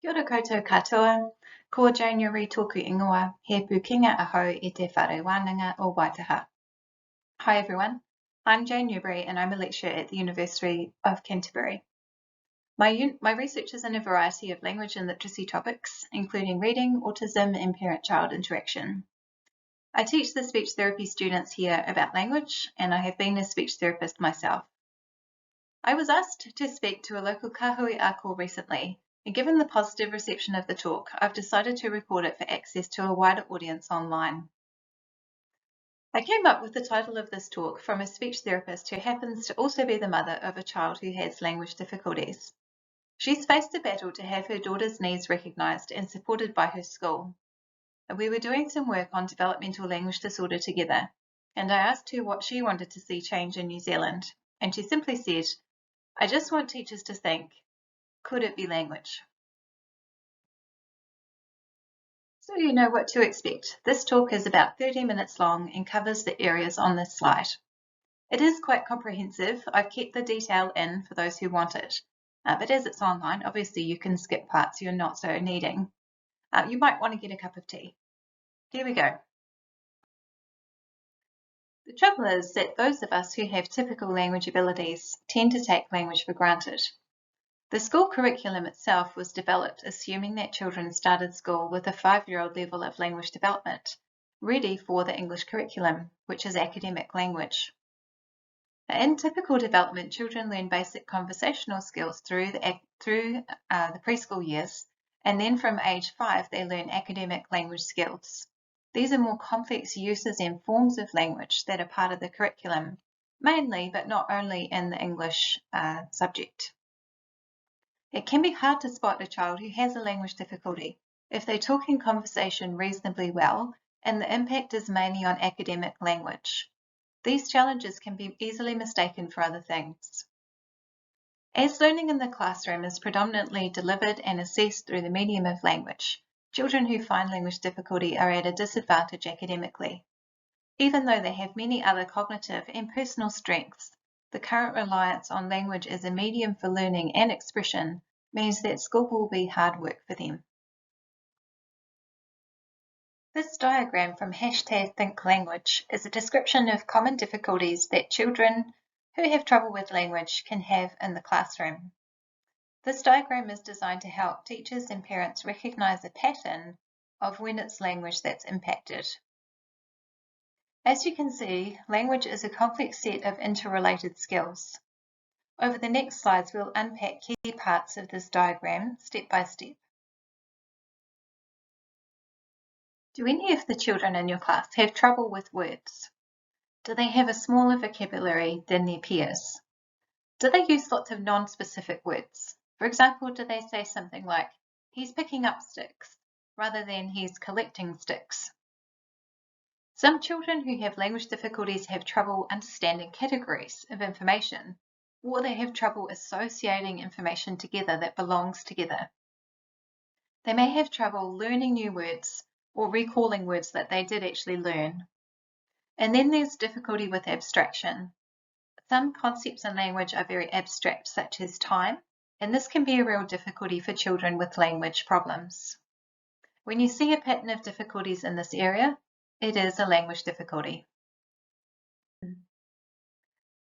Kia ora koutou katoa, ko Jayne Newbury tōku ingoa, he pukinga aho I te whare wānanga o Waitaha. Hi everyone, I'm Jayne Newbury and I'm a lecturer at the University of Canterbury. My research is in a variety of language and literacy topics, including reading, autism and parent-child interaction. I teach the speech therapy students here about language and I have been a speech therapist myself. I was asked to speak to a local Kāhui ako recently, and given the positive reception of the talk, I've decided to record it for access to a wider audience online. I came up with the title of this talk from a speech therapist who happens to also be the mother of a child who has language difficulties. She's faced a battle to have her daughter's needs recognised and supported by her school. We were doing some work on developmental language disorder together, and I asked her what she wanted to see change in New Zealand, and she simply said, "I just want teachers to think, could it be language?" So you know what to expect. This talk is about 30 minutes long and covers the areas on this slide. It is quite comprehensive. I've kept the detail in for those who want it. But as it's online, obviously you can skip parts you're not so needing. You might want to get a cup of tea. Here we go. The trouble is that those of us who have typical language abilities tend to take language for granted. The school curriculum itself was developed assuming that children started school with a 5-year-old level of language development, ready for the English curriculum, which is academic language. In typical development, children learn basic conversational skills through the preschool years, and then from age 5 they learn academic language skills. These are more complex uses and forms of language that are part of the curriculum, mainly but not only in the English subject. It can be hard to spot a child who has a language difficulty if they talk in conversation reasonably well and the impact is mainly on academic language. These challenges can be easily mistaken for other things. As learning in the classroom is predominantly delivered and assessed through the medium of language, children who find language difficulty are at a disadvantage academically. Even though they have many other cognitive and personal strengths, the current reliance on language as a medium for learning and expression means that school will be hard work for them. This diagram from #ThinkLanguage is a description of common difficulties that children who have trouble with language can have in the classroom. This diagram is designed to help teachers and parents recognise a pattern of when it's language that's impacted. As you can see, language is a complex set of interrelated skills. Over the next slides, we'll unpack key parts of this diagram step by step. Do any of the children in your class have trouble with words? Do they have a smaller vocabulary than their peers? Do they use lots of non-specific words? For example, do they say something like, "He's picking up sticks," rather than "he's collecting sticks"? Some children who have language difficulties have trouble understanding categories of information, or they have trouble associating information together that belongs together. They may have trouble learning new words or recalling words that they did actually learn. And then there's difficulty with abstraction. Some concepts in language are very abstract, such as time, and this can be a real difficulty for children with language problems. When you see a pattern of difficulties in this area, it is a language difficulty.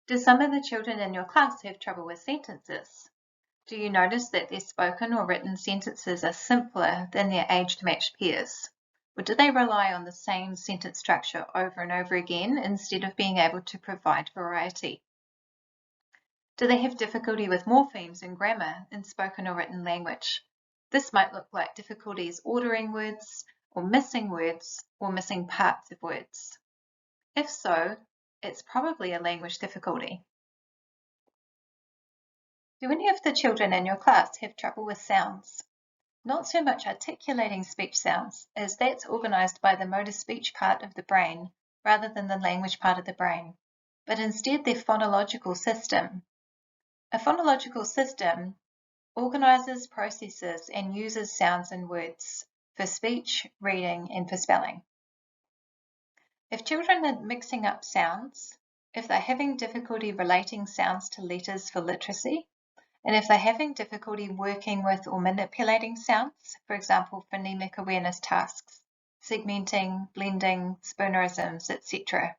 Do some of the children in your class have trouble with sentences? Do you notice that their spoken or written sentences are simpler than their age-matched peers? Or do they rely on the same sentence structure over and over again instead of being able to provide variety? Do they have difficulty with morphemes and grammar in spoken or written language? This might look like difficulties ordering words, or missing parts of words. If so, it's probably a language difficulty. Do any of the children in your class have trouble with sounds? Not so much articulating speech sounds, as that's organised by the motor speech part of the brain rather than the language part of the brain, but instead their phonological system. A phonological system organises, processes, and uses sounds and words for speech, reading, and for spelling. If children are mixing up sounds, if they're having difficulty relating sounds to letters for literacy, And if they're having difficulty working with or manipulating sounds, for example, phonemic awareness tasks, segmenting, blending, spoonerisms, etc.,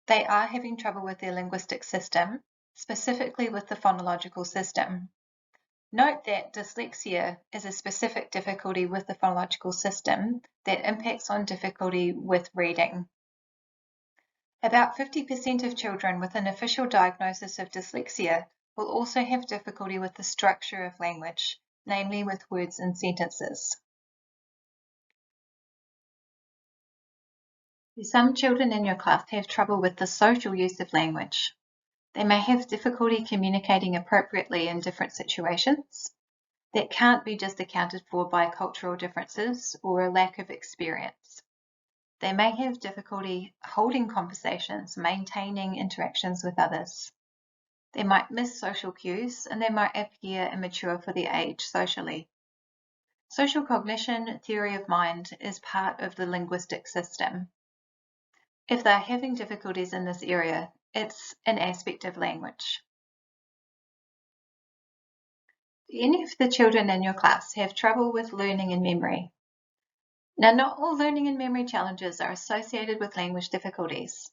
they are having trouble with their linguistic system, specifically with the phonological system. Note that dyslexia is a specific difficulty with the phonological system that impacts on difficulty with reading. About 50% of children with an official diagnosis of dyslexia will also have difficulty with the structure of language, namely with words and sentences. Some children in your class have trouble with the social use of language. They may have difficulty communicating appropriately in different situations. That can't be just accounted for by cultural differences or a lack of experience. They may have difficulty holding conversations, maintaining interactions with others. They might miss social cues and they might appear immature for the age socially. Social cognition, theory of mind, is part of the linguistic system. If they're having difficulties in this area, it's an aspect of language. Do any of the children in your class have trouble with learning and memory? Now, not all learning and memory challenges are associated with language difficulties,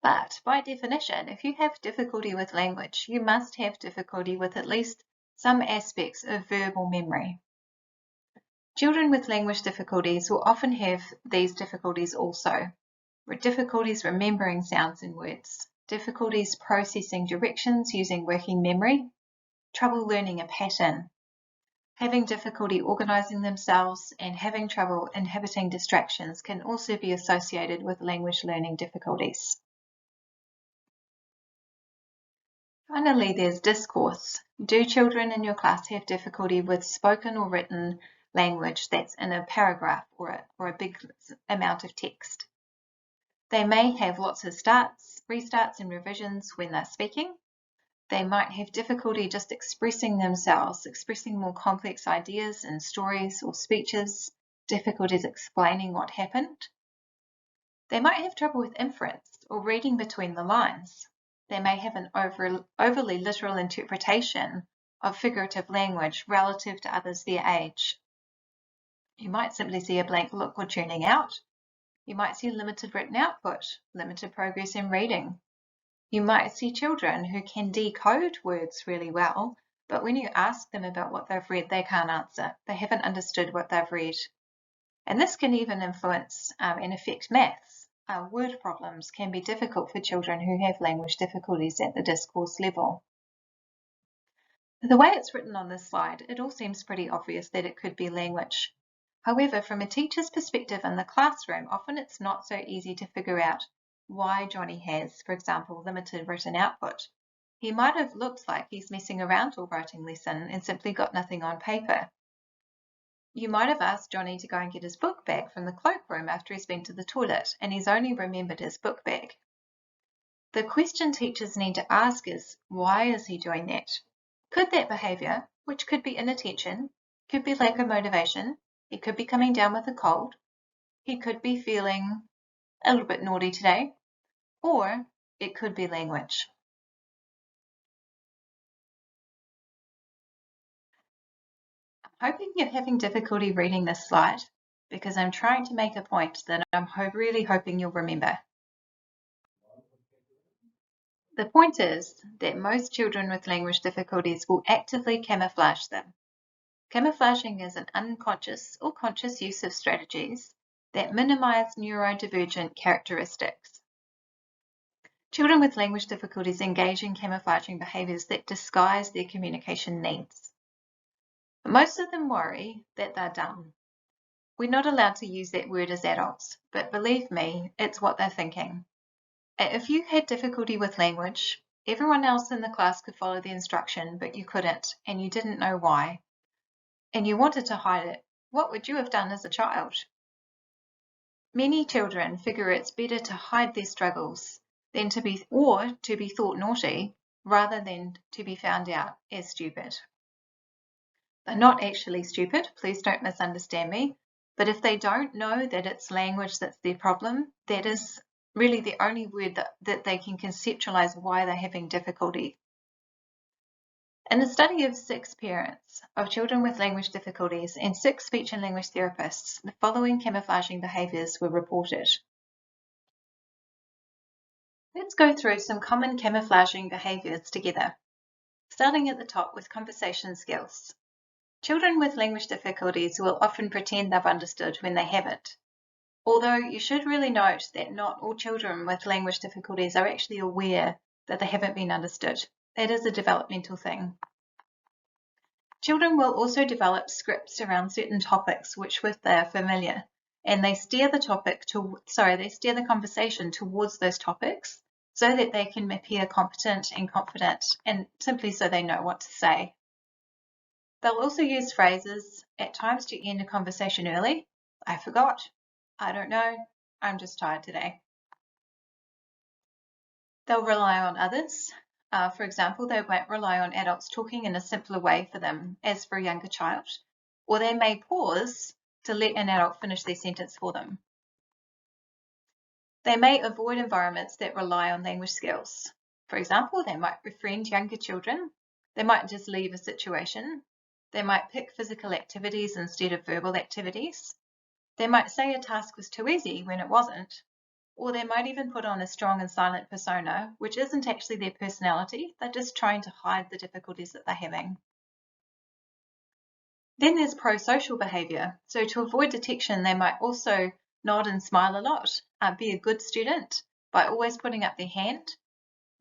but by definition, if you have difficulty with language, you must have difficulty with at least some aspects of verbal memory. Children with language difficulties will often have these difficulties also. Difficulties remembering sounds and words, difficulties processing directions using working memory, trouble learning a pattern, having difficulty organizing themselves, and having trouble inhibiting distractions can also be associated with language learning difficulties. Finally, there's discourse. Do children in your class have difficulty with spoken or written language that's in a paragraph or a big amount of text? They may have lots of starts, restarts, and revisions when they're speaking. They might have difficulty just expressing themselves, expressing more complex ideas in stories or speeches, difficulties explaining what happened. They might have trouble with inference or reading between the lines. They may have an overly literal interpretation of figurative language relative to others their age. You might simply see a blank look or tuning out. You might see limited written output, limited progress in reading. You might see children who can decode words really well, but when you ask them about what they've read, they can't answer. They haven't understood what they've read. And this can even influence and affect maths. Word problems can be difficult for children who have language difficulties at the discourse level. The way it's written on this slide, it all seems pretty obvious that it could be language. However, from a teacher's perspective in the classroom, often it's not so easy to figure out why Johnny has, for example, limited written output. He might have looked like he's messing around all writing lesson and simply got nothing on paper. You might have asked Johnny to go and get his book bag from the cloakroom after he's been to the toilet and he's only remembered his book bag. The question teachers need to ask is, why is he doing that? Could that behaviour, which could be inattention, could be lack of motivation, he could be coming down with a cold, he could be feeling a little bit naughty today, or it could be language. I'm hoping you're having difficulty reading this slide because I'm trying to make a point that I'm really hoping you'll remember. The point is that most children with language difficulties will actively camouflage them. Camouflaging is an unconscious or conscious use of strategies that minimize neurodivergent characteristics. Children with language difficulties engage in camouflaging behaviors that disguise their communication needs. Most of them worry that they're dumb. We're not allowed to use that word as adults, but believe me, it's what they're thinking. If you had difficulty with language, everyone else in the class could follow the instruction, but you couldn't, and you didn't know why, and you wanted to hide it, what would you have done as a child? Many children figure it's better to hide their struggles than to be thought naughty rather than to be found out as stupid. They're not actually stupid, please don't misunderstand me, but if they don't know that it's language that's their problem, that is really the only word that they can conceptualize why they're having difficulty. In a study of 6 parents of children with language difficulties and 6 speech and language therapists, the following camouflaging behaviours were reported. Let's go through some common camouflaging behaviours together, starting at the top with conversation skills. Children with language difficulties will often pretend they've understood when they haven't. Although you should really note that not all children with language difficulties are actually aware that they haven't been understood. That is a developmental thing. Children will also develop scripts around certain topics with which they are familiar, and they steer the conversation towards those topics so that they can appear competent and confident, and simply so they know what to say. They'll also use phrases at times to end a conversation early. I forgot. I don't know. I'm just tired today. They'll rely on others. For example, they won't rely on adults talking in a simpler way for them as for a younger child, or they may pause to let an adult finish their sentence for them. They may avoid environments that rely on language skills. For example, they might befriend younger children. They might just leave a situation. They might pick physical activities instead of verbal activities. They might say a task was too easy when it wasn't. Or they might even put on a strong and silent persona, which isn't actually their personality. They're just trying to hide the difficulties that they're having. Then there's pro-social behaviour. So to avoid detection, they might also nod and smile a lot, be a good student by always putting up their hand.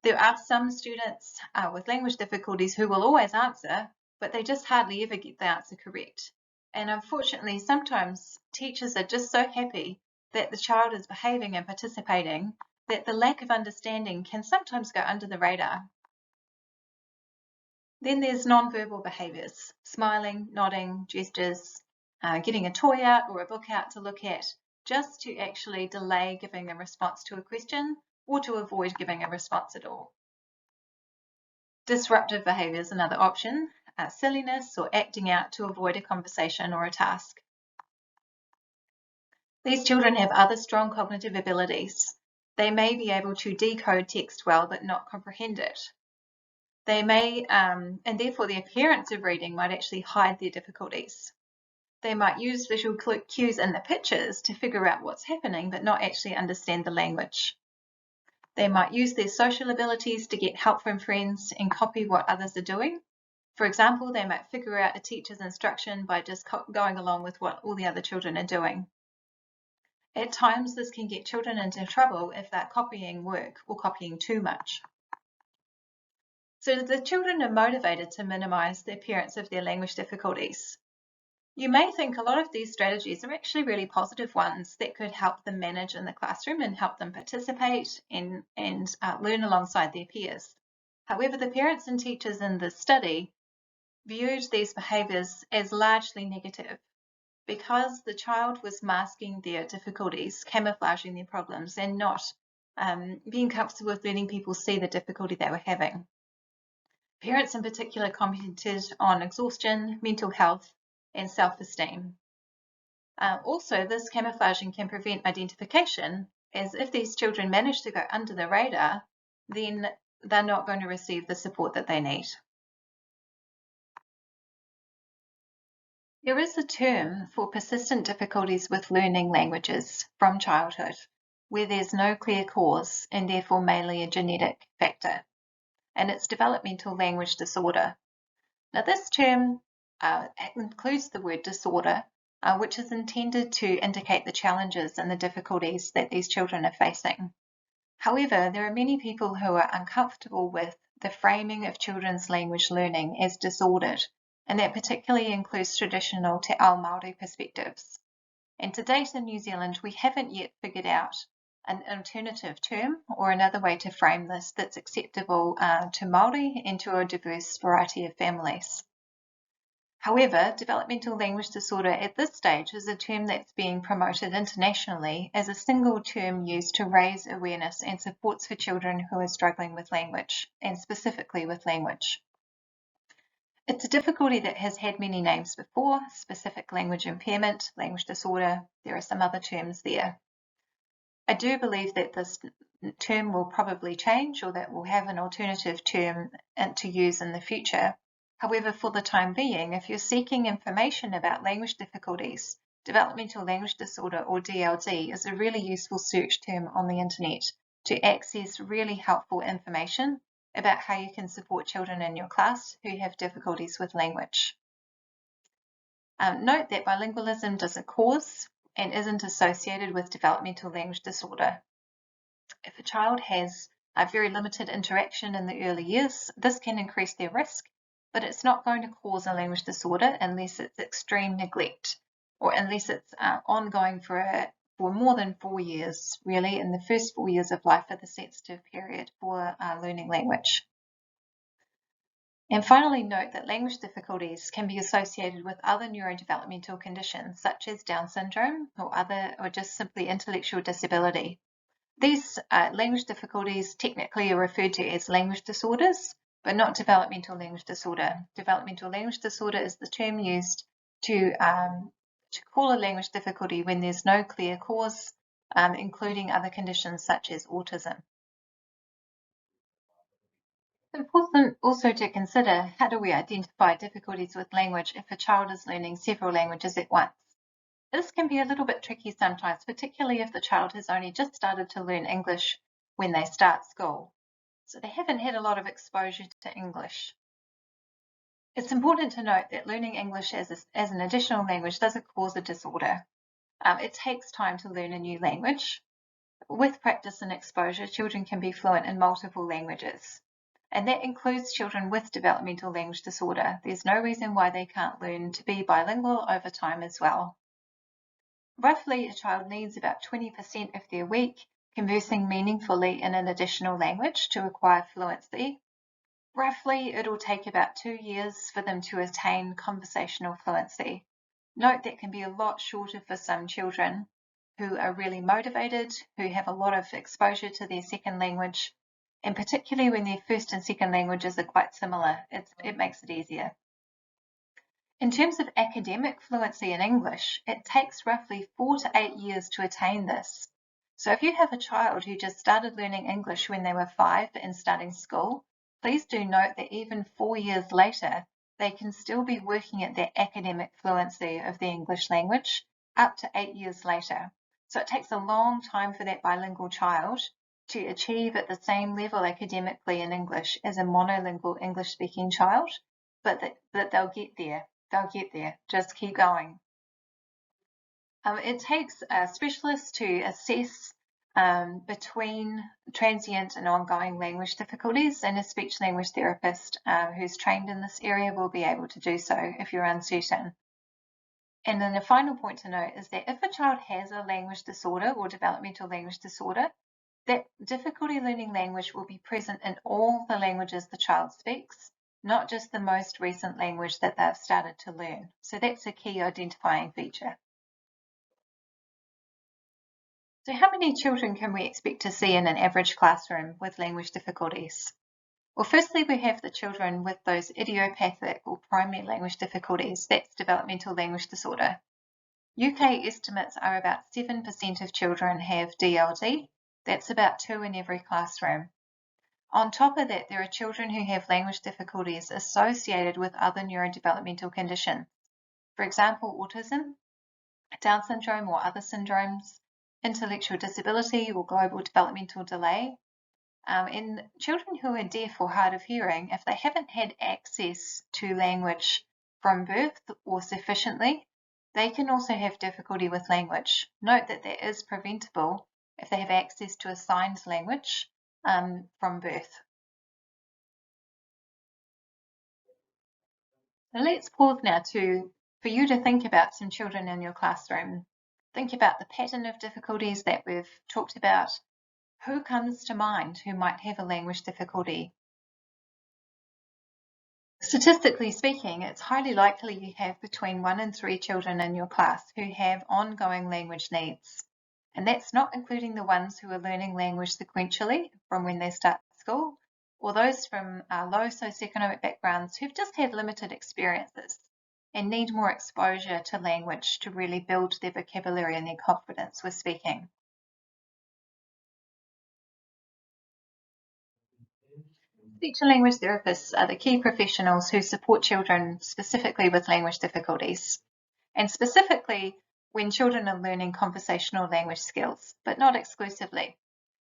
There are some students with language difficulties who will always answer, but they just hardly ever get the answer correct. And unfortunately, sometimes teachers are just so happy that the child is behaving and participating that the lack of understanding can sometimes go under the radar. Then there's non-verbal behaviours, smiling, nodding, gestures, getting a toy out or a book out to look at, just to actually delay giving a response to a question or to avoid giving a response at all. Disruptive behaviour is another option, silliness or acting out to avoid a conversation or a task. These children have other strong cognitive abilities. They may be able to decode text well but not comprehend it. They may, and therefore the appearance of reading might actually hide their difficulties. They might use visual cues in the pictures to figure out what's happening but not actually understand the language. They might use their social abilities to get help from friends and copy what others are doing. For example, they might figure out a teacher's instruction by just going along with what all the other children are doing. At times, this can get children into trouble if they're copying work or copying too much. So the children are motivated to minimize the appearance of their language difficulties. You may think a lot of these strategies are actually really positive ones that could help them manage in the classroom and help them participate and learn alongside their peers. However, the parents and teachers in this study viewed these behaviours as largely negative because the child was masking their difficulties, camouflaging their problems, and not being comfortable with letting people see the difficulty they were having. Parents in particular commented on exhaustion, mental health, and self-esteem. Also, this camouflaging can prevent identification, as if these children manage to go under the radar, then they're not going to receive the support that they need. There is a term for persistent difficulties with learning languages from childhood, where there's no clear cause and therefore mainly a genetic factor, and it's developmental language disorder. Now, this term includes the word disorder, which is intended to indicate the challenges and the difficulties that these children are facing. However, there are many people who are uncomfortable with the framing of children's language learning as disordered, and that particularly includes traditional Te Ao Māori perspectives. And to date in New Zealand, we haven't yet figured out an alternative term or another way to frame this that's acceptable to Māori and to a diverse variety of families. However, developmental language disorder at this stage is a term that's being promoted internationally as a single term used to raise awareness and supports for children who are struggling with language, and specifically with language. It's a difficulty that has had many names before: specific language impairment, language disorder. There are some other terms there. I do believe that this term will probably change, or that we'll have an alternative term to use in the future. However, for the time being, if you're seeking information about language difficulties, developmental language disorder or DLD is a really useful search term on the internet to access really helpful information about how you can support children in your class who have difficulties with language. Note that bilingualism doesn't cause and isn't associated with developmental language disorder. If a child has a very limited interaction in the early years, this can increase their risk, but it's not going to cause a language disorder unless it's extreme neglect or unless it's ongoing for more than 4 years, really, in the first 4 years of life are the sensitive period for learning language. And finally, note that language difficulties can be associated with other neurodevelopmental conditions such as Down syndrome or just simply intellectual disability. These language difficulties technically are referred to as language disorders, but not developmental language disorder. Developmental language disorder is the term used to call a language difficulty when there's no clear cause, including other conditions such as autism. It's important also to consider how do we identify difficulties with language if a child is learning several languages at once. This can be a little bit tricky sometimes, particularly if the child has only just started to learn English when they start school. So they haven't had a lot of exposure to English. It's important to note that learning English as an additional language doesn't cause a disorder. It takes time to learn a new language. With practice and exposure, children can be fluent in multiple languages. And that includes children with developmental language disorder. There's no reason why they can't learn to be bilingual over time as well. Roughly, a child needs about 20% of their week conversing meaningfully in an additional language to acquire fluency. Roughly, it'll take about 2 years for them to attain conversational fluency. Note that can be a lot shorter for some children who are really motivated, who have a lot of exposure to their second language, and particularly when their first and second languages are quite similar, it makes it easier. In terms of academic fluency in English, it takes roughly 4 to 8 years to attain this. So if you have a child who just started learning English when they were 5 and starting school, please do note that even 4 years later, they can still be working at their academic fluency of the English language up to 8 years later. So it takes a long time for that bilingual child to achieve at the same level academically in English as a monolingual English-speaking child, but they'll get there. They'll get there. Just keep going. It takes specialists to assess between transient and ongoing language difficulties, and a speech language therapist who's trained in this area will be able to do so if you're uncertain. And then the final point to note is that if a child has a language disorder or developmental language disorder, that difficulty learning language will be present in all the languages the child speaks, not just the most recent language that they've started to learn. So that's a key identifying feature. So how many children can we expect to see in an average classroom with language difficulties? Well, firstly, we have the children with those idiopathic or primary language difficulties. That's developmental language disorder. UK estimates are about 7% of children have DLD. That's about 2 in every classroom. On top of that, there are children who have language difficulties associated with other neurodevelopmental conditions. For example, autism, Down syndrome or other syndromes, intellectual disability or global developmental delay. In children who are deaf or hard of hearing, if they haven't had access to language from birth or sufficiently, they can also have difficulty with language. Note that that is preventable if they have access to a signed language from birth. So let's pause now for you to think about some children in your classroom. Think about the pattern of difficulties that we've talked about. Who comes to mind who might have a language difficulty? Statistically speaking, it's highly likely you have between 1 and 3 children in your class who have ongoing language needs. And that's not including the ones who are learning language sequentially from when they start school, or those from low socioeconomic backgrounds who've just had limited experiences and need more exposure to language to really build their vocabulary and their confidence with speaking. Speech and language therapists are the key professionals who support children specifically with language difficulties, and specifically when children are learning conversational language skills, but not exclusively.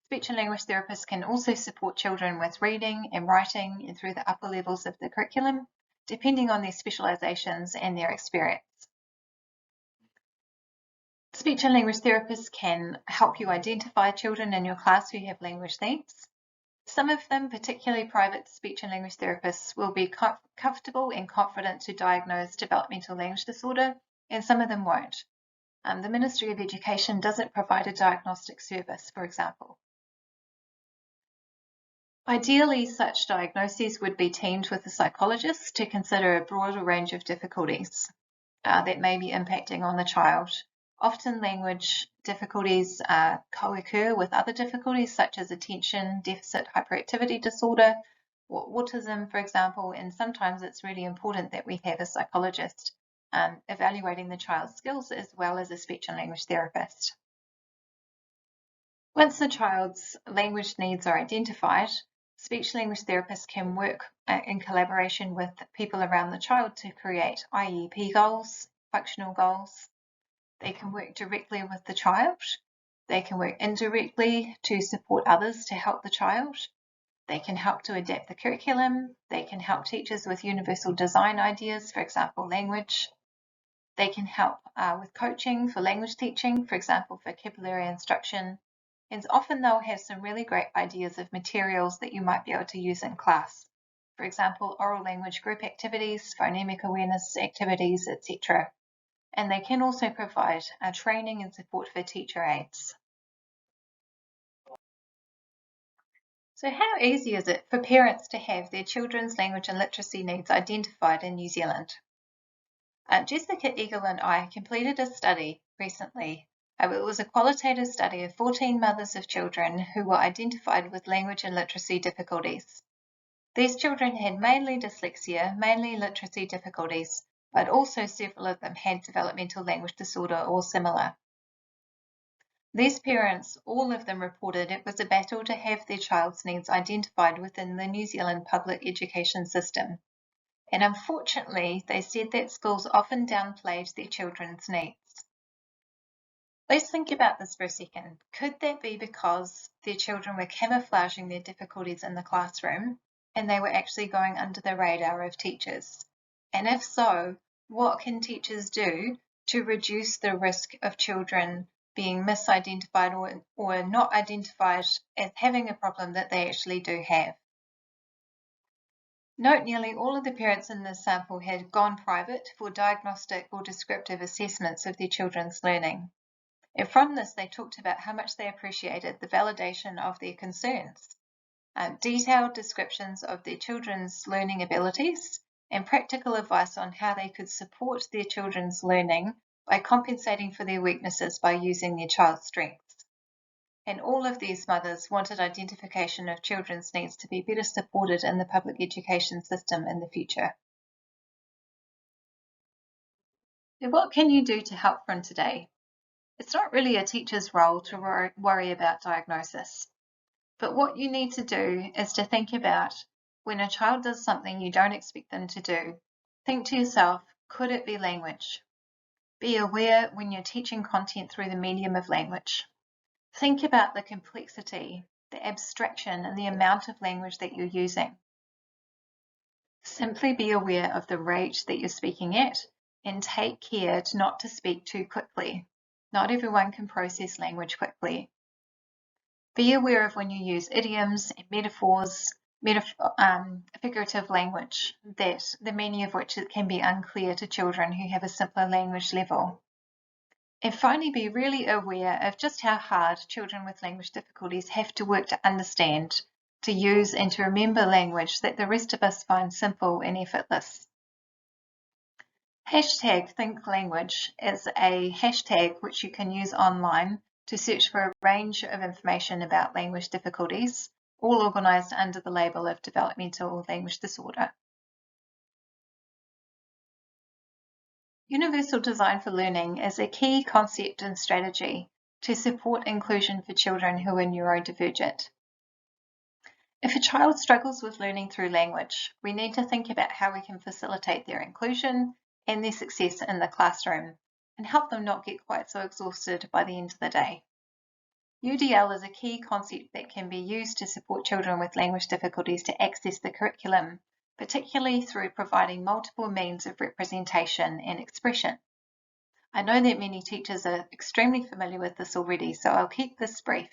Speech and language therapists can also support children with reading and writing and through the upper levels of the curriculum, depending on their specializations and their experience. Speech and language therapists can help you identify children in your class who have language needs. Some of them, particularly private speech and language therapists, will be comfortable and confident to diagnose developmental language disorder, and some of them won't. The Ministry of Education doesn't provide a diagnostic service, for example. Ideally, such diagnoses would be teamed with a psychologist to consider a broader range of difficulties that may be impacting on the child. Often language difficulties co-occur with other difficulties such as attention deficit hyperactivity disorder or autism, for example, and sometimes it's really important that we have a psychologist evaluating the child's skills as well as a speech and language therapist. Once the child's language needs are identified, speech and language therapists can work in collaboration with people around the child to create IEP goals, functional goals. They can work directly with the child. They can work indirectly to support others to help the child. They can help to adapt the curriculum. They can help teachers with universal design ideas, for example, language. They can help with coaching for language teaching, for example, vocabulary instruction. And often they'll have some really great ideas of materials that you might be able to use in class. For example, oral language group activities, phonemic awareness activities, etc. And they can also provide training and support for teacher aides. So how easy is it for parents to have their children's language and literacy needs identified in New Zealand? Jessica Eagle and I completed a study recently. It was a qualitative study of 14 mothers of children who were identified with language and literacy difficulties. These children had mainly dyslexia, mainly literacy difficulties, but also several of them had developmental language disorder or similar. These parents, all of them reported it was a battle to have their child's needs identified within the New Zealand public education system. And unfortunately, they said that schools often downplayed their children's needs. Let's think about this for a second. Could that be because their children were camouflaging their difficulties in the classroom and they were actually going under the radar of teachers? And if so, what can teachers do to reduce the risk of children being misidentified or not identified as having a problem that they actually do have? Note nearly all of the parents in this sample had gone private for diagnostic or descriptive assessments of their children's learning. And from this, they talked about how much they appreciated the validation of their concerns, detailed descriptions of their children's learning abilities, and practical advice on how they could support their children's learning by compensating for their weaknesses by using their child's strengths. And all of these mothers wanted identification of children's needs to be better supported in the public education system in the future. So what can you do to help from today? It's not really a teacher's role to worry about diagnosis, but what you need to do is to think about when a child does something you don't expect them to do, think to yourself, could it be language? Be aware when you're teaching content through the medium of language. Think about the complexity, the abstraction, and the amount of language that you're using. Simply be aware of the rate that you're speaking at and take care not to speak too quickly. Not everyone can process language quickly. Be aware of when you use idioms and metaphors, figurative language, that the meaning of which can be unclear to children who have a simpler language level. And finally, be really aware of just how hard children with language difficulties have to work to understand, to use, and to remember language that the rest of us find simple and effortless. #ThinkLanguage is a hashtag which you can use online to search for a range of information about language difficulties, all organised under the label of developmental language disorder. Universal design for learning is a key concept and strategy to support inclusion for children who are neurodivergent. If a child struggles with learning through language, we need to think about how we can facilitate their inclusion and their success in the classroom and help them not get quite so exhausted by the end of the day. UDL is a key concept that can be used to support children with language difficulties to access the curriculum, particularly through providing multiple means of representation and expression. I know that many teachers are extremely familiar with this already, so I'll keep this brief.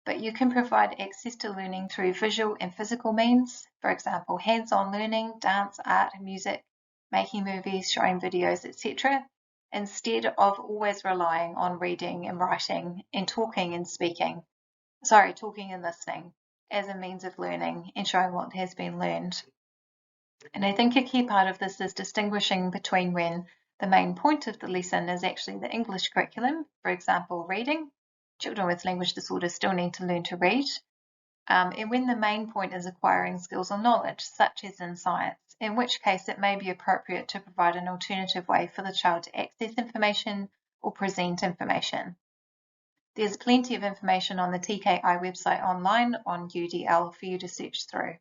But you can provide access to learning through visual and physical means, for example, hands-on learning, dance, art, music, making movies, showing videos, etc., instead of always relying on reading and writing and talking and listening as a means of learning and showing what has been learned. And I think a key part of this is distinguishing between when the main point of the lesson is actually the English curriculum, for example, reading. Children with language disorders still need to learn to read. And when the main point is acquiring skills or knowledge, such as in science, in which case it may be appropriate to provide an alternative way for the child to access information or present information. There's plenty of information on the TKI website online on UDL for you to search through.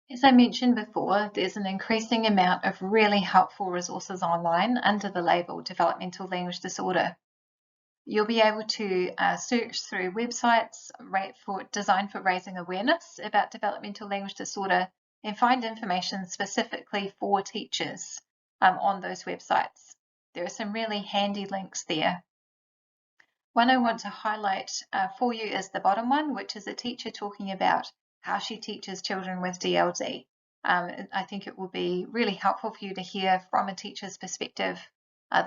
As I mentioned before, there's an increasing amount of really helpful resources online under the label Developmental Language Disorder. You'll be able to search through websites designed for raising awareness about developmental language disorder and find information specifically for teachers on those websites. There are some really handy links there. One I want to highlight for you is the bottom one, which is a teacher talking about how she teaches children with DLD. I think it will be really helpful for you to hear from a teacher's perspective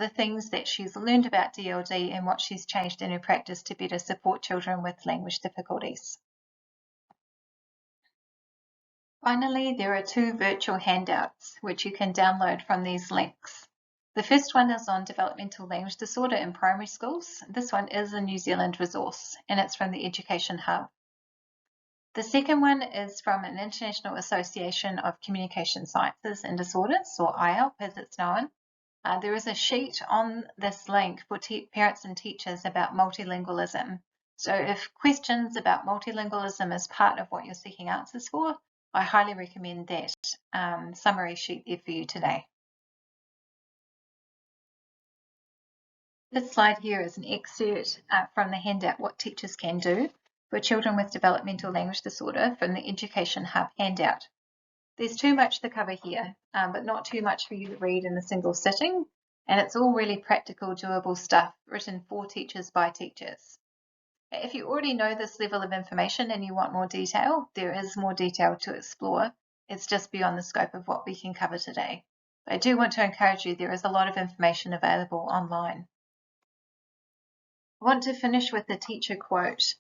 the things that she's learned about DLD and what she's changed in her practice to better support children with language difficulties. Finally, there are 2 virtual handouts which you can download from these links. The first one is on developmental language disorder in primary schools. This one is a New Zealand resource and it's from the Education Hub. The second one is from an International Association of Communication Sciences and Disorders, or IALP as it's known. There is a sheet on this link for parents and teachers about multilingualism. So if questions about multilingualism is part of what you're seeking answers for, I highly recommend that summary sheet there for you today. This slide here is an excerpt from the handout What Teachers Can Do for Children with Developmental Language Disorder from the Education Hub handout. There's too much to cover here, but not too much for you to read in a single sitting, and it's all really practical, doable stuff written for teachers by teachers. If you already know this level of information and you want more detail, there is more detail to explore. It's just beyond the scope of what we can cover today. But I do want to encourage you, there is a lot of information available online. I want to finish with a teacher quote.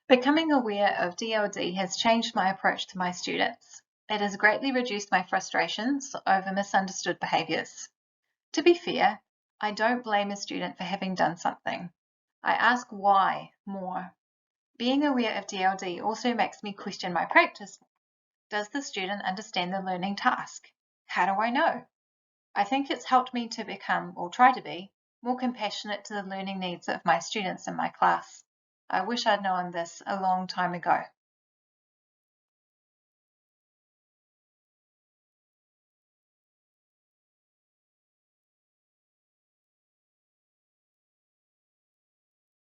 Becoming aware of DLD has changed my approach to my students. It has greatly reduced my frustrations over misunderstood behaviours. To be fair, I don't blame a student for having done something. I ask why more. Being aware of DLD also makes me question my practice. Does the student understand the learning task? How do I know? I think it's helped me to become, or try to be, more compassionate to the learning needs of my students in my class. I wish I'd known this a long time ago.